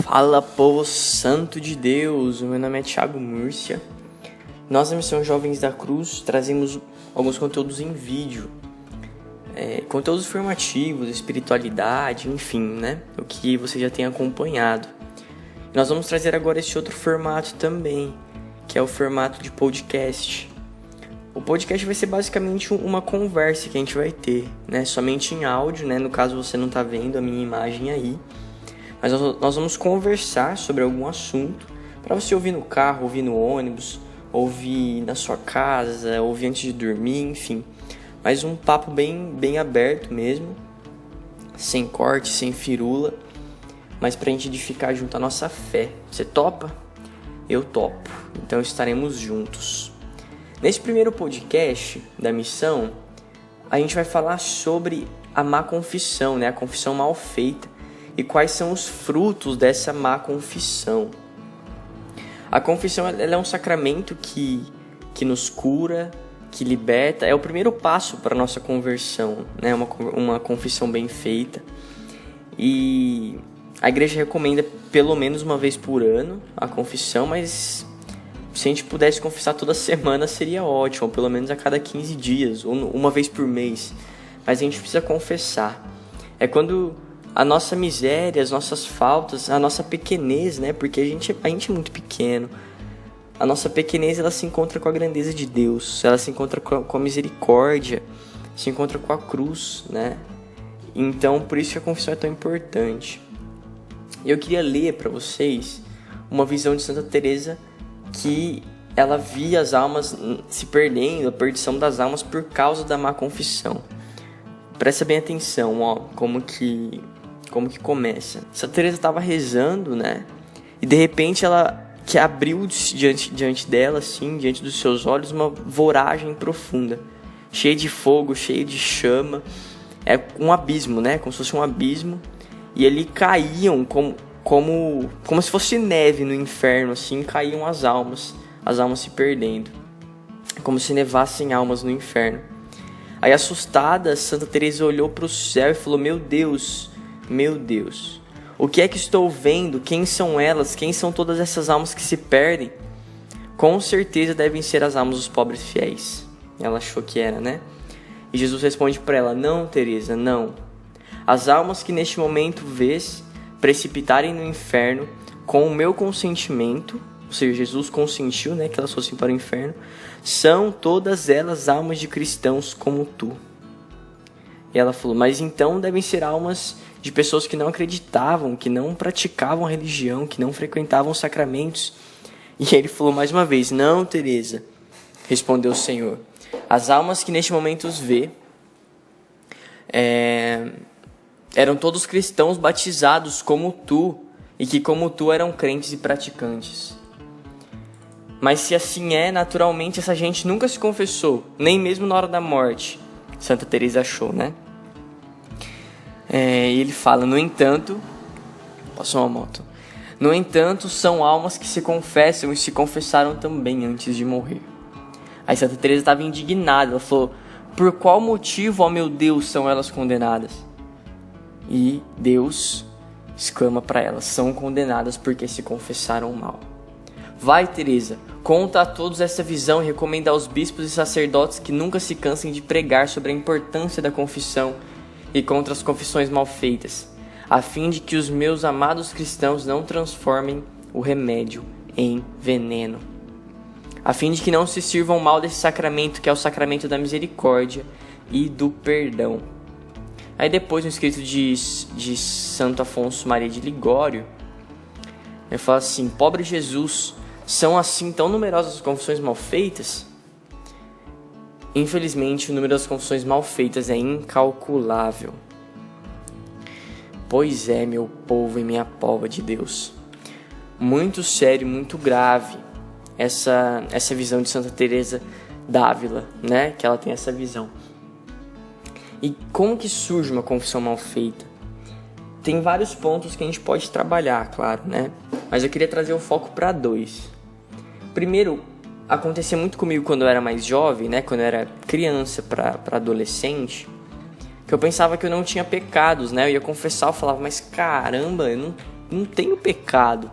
Fala, povo santo de Deus, o meu nome é Thiago Múrcia. Nós da Missão Jovens da Cruz trazemos alguns conteúdos em vídeo, conteúdos formativos, espiritualidade, enfim, né? O que você já tem acompanhado. Nós vamos trazer agora esse outro formato também, que é o formato de podcast. O podcast vai ser basicamente uma conversa que a gente vai ter, né? Somente em áudio, né? No caso você não está vendo a minha imagem aí. Mas nós vamos conversar sobre algum assunto para você ouvir no carro, ouvir no ônibus, ouvir na sua casa, ouvir antes de dormir, enfim. Mas um papo bem aberto mesmo, sem corte, sem firula, mas para a gente edificar junto a nossa fé. Você topa? Eu topo. Então estaremos juntos. Nesse primeiro podcast da missão, a gente vai falar sobre a má confissão, né? A confissão mal feita. E quais são os frutos dessa má confissão. A confissão ela é um sacramento que nos cura, que liberta. É o primeiro passo para a nossa conversão, né? Uma confissão bem feita. E a igreja recomenda pelo menos uma vez por ano a confissão, mas se a gente pudesse confessar toda semana seria ótimo, ou pelo menos a cada 15 dias, ou uma vez por mês. Mas a gente precisa confessar. É quando a nossa miséria, as nossas faltas, a nossa pequenez, né? Porque a gente é muito pequeno. A nossa pequenez, ela se encontra com a grandeza de Deus. Ela se encontra com a misericórdia. Se encontra com a cruz, né? Então, por isso que a confissão é tão importante. Eu queria ler para vocês uma visão de Santa Teresa que ela via as almas se perdendo, a perdição das almas por causa da má confissão. Presta bem atenção, ó, como que começa. Santa Teresa estava rezando, né? E de repente ela que abriu diante dela, assim, diante dos seus olhos, uma voragem profunda, cheia de fogo, cheia de chama. É um abismo, né? Como se fosse um abismo. E ali caíam como se fosse neve no inferno, assim, caíam as almas se perdendo, como se nevassem almas no inferno. Aí, assustada, Santa Teresa olhou para o céu e falou: meu Deus, o que é que estou vendo? Quem são elas? Quem são todas essas almas que se perdem? Com certeza devem ser as almas dos pobres fiéis. Ela achou que era, né? E Jesus responde para ela: não, Teresa, não. As almas que neste momento vês precipitarem no inferno com o meu consentimento, ou seja, Jesus consentiu, né, que elas fossem para o inferno, são todas elas almas de cristãos como tu. E ela falou: mas então devem ser almas de pessoas que não acreditavam, que não praticavam a religião, que não frequentavam os sacramentos. E ele falou mais uma vez: não, Teresa, respondeu o Senhor, as almas que neste momento os vê eram todos cristãos batizados como tu, e que como tu eram crentes e praticantes. Mas se assim é, naturalmente essa gente nunca se confessou, nem mesmo na hora da morte. Santa Teresa achou, né? E ele fala: no entanto, passou uma moto. No entanto, são almas que se confessam e se confessaram também antes de morrer. Aí Santa Teresa estava indignada. Ela falou: por qual motivo, ó meu Deus, são elas condenadas? E Deus exclama para elas: são condenadas porque se confessaram mal. Vai, Teresa, conta a todos essa visão e recomenda aos bispos e sacerdotes que nunca se cansem de pregar sobre a importância da confissão e contra as confissões mal feitas, a fim de que os meus amados cristãos não transformem o remédio em veneno, a fim de que não se sirvam mal desse sacramento, que é o sacramento da misericórdia e do perdão. Aí depois, no escrito de Santo Afonso Maria de Ligório, ele fala assim: pobre Jesus, são assim tão numerosas as confissões mal feitas? Infelizmente, o número das confissões mal feitas é incalculável. Pois é, meu povo e minha pova de Deus. Muito sério, muito grave essa visão de Santa Teresa d'Ávila, né? Que ela tem essa visão. E como que surge uma confissão mal feita? Tem vários pontos que a gente pode trabalhar, claro, né? Mas eu queria trazer o foco para 2. Primeiro, acontecia muito comigo quando eu era mais jovem, né? Quando eu era criança para adolescente, que eu pensava que eu não tinha pecados, né? Eu ia confessar, eu falava: mas caramba, eu não tenho pecado.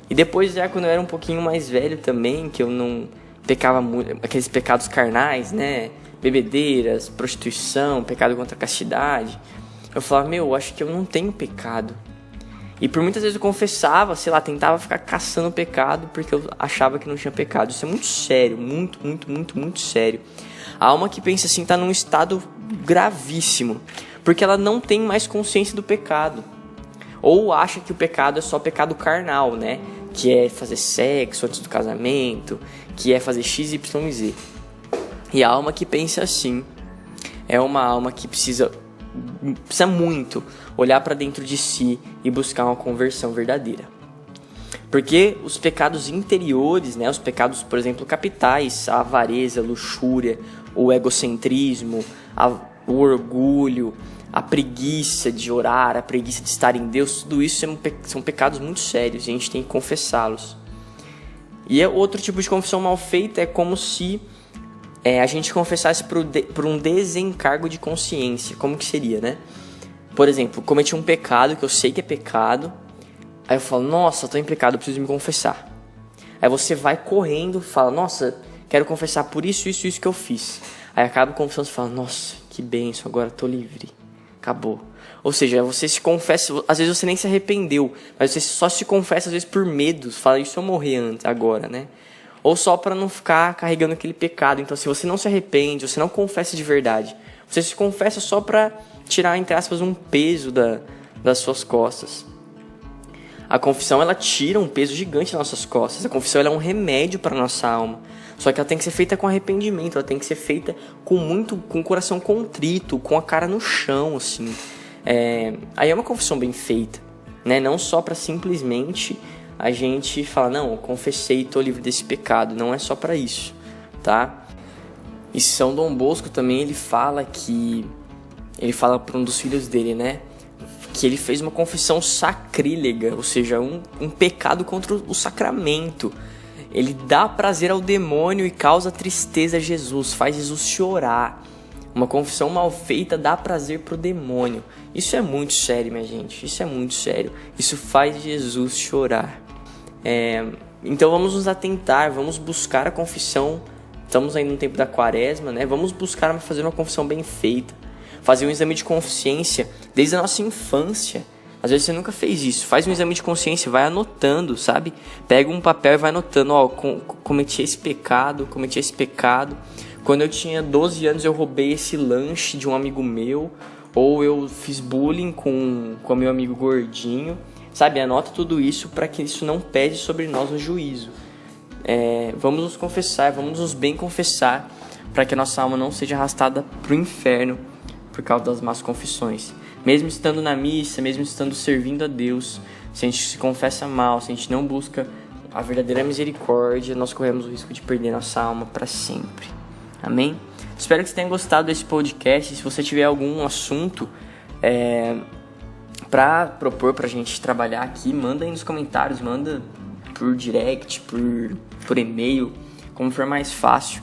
E depois, já quando eu era um pouquinho mais velho também, que eu não pecava muito, aqueles pecados carnais, né? Bebedeiras, prostituição, pecado contra a castidade. Eu falava, eu acho que eu não tenho pecado. E por muitas vezes eu confessava, sei lá, tentava ficar caçando pecado porque eu achava que não tinha pecado. Isso é muito sério, muito sério. A alma que pensa assim está num estado gravíssimo, porque ela não tem mais consciência do pecado. Ou acha que o pecado é só pecado carnal, né? Que é fazer sexo antes do casamento, que é fazer x, y, z. E a alma que pensa assim é uma alma que precisa muito olhar para dentro de si e buscar uma conversão verdadeira. Porque os pecados interiores, né, os pecados, por exemplo, capitais, a avareza, a luxúria, o egocentrismo, o orgulho, a preguiça de orar, a preguiça de estar em Deus, tudo isso são pecados muito sérios e a gente tem que confessá-los. E outro tipo de confissão mal feita é como se a gente confessasse por um desencargo de consciência. Como que seria, né? Por exemplo, cometi um pecado que eu sei que é pecado. Aí eu falo, nossa, eu tô em pecado, eu preciso me confessar. Aí você vai correndo, fala, nossa, quero confessar por isso que eu fiz. Aí acaba a confissão e fala, nossa, que bênção, agora eu tô livre. Acabou. Ou seja, você se confessa, às vezes você nem se arrependeu, mas você só se confessa às vezes por medo. Fala, e se eu morrer antes, agora, né? Ou só para não ficar carregando aquele pecado. Então, se você não se arrepende, você não confessa de verdade, você se confessa só para tirar, entre aspas, um peso das suas costas. A confissão, ela tira um peso gigante das nossas costas. A confissão, ela é um remédio para nossa alma. Só que ela tem que ser feita com arrependimento, ela tem que ser feita com o coração contrito, com a cara no chão, assim. Aí é uma confissão bem feita, né? Não só para simplesmente a gente falar, não, eu confessei e estou livre desse pecado. Não é só para isso, tá? E São Dom Bosco também, ele fala para um dos filhos dele, né? Que ele fez uma confissão sacrílega, ou seja, um pecado contra o sacramento. Ele dá prazer ao demônio e causa tristeza a Jesus, faz Jesus chorar. Uma confissão mal feita dá prazer pro demônio. Isso é muito sério, minha gente, isso é muito sério. Isso faz Jesus chorar. Então vamos nos atentar, vamos buscar a confissão. Estamos aí no tempo da quaresma, né? Vamos buscar fazer uma confissão bem feita. Fazer um exame de consciência desde a nossa infância. Às vezes você nunca fez isso. Faz um exame de consciência, vai anotando, sabe? Pega um papel e vai anotando, cometi esse pecado. Quando eu tinha 12 anos eu roubei esse lanche de um amigo meu. Ou eu fiz bullying com meu amigo gordinho. Sabe, anota tudo isso para que isso não pese sobre nós no juízo. Vamos nos confessar, vamos nos bem confessar, para que a nossa alma não seja arrastada para o inferno por causa das más confissões. Mesmo estando na missa, mesmo estando servindo a Deus, se a gente se confessa mal, se a gente não busca a verdadeira misericórdia, nós corremos o risco de perder nossa alma para sempre. Amém? Espero que você tenha gostado desse podcast. Se você tiver algum assunto para propor pra gente trabalhar aqui, manda aí nos comentários, manda por direct, por e-mail, como for mais fácil,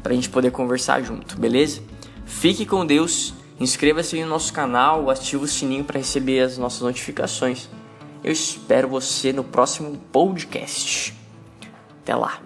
pra gente poder conversar junto, beleza? Fique com Deus, inscreva-se no nosso canal, ative o sininho para receber as nossas notificações. Eu espero você no próximo podcast. Até lá!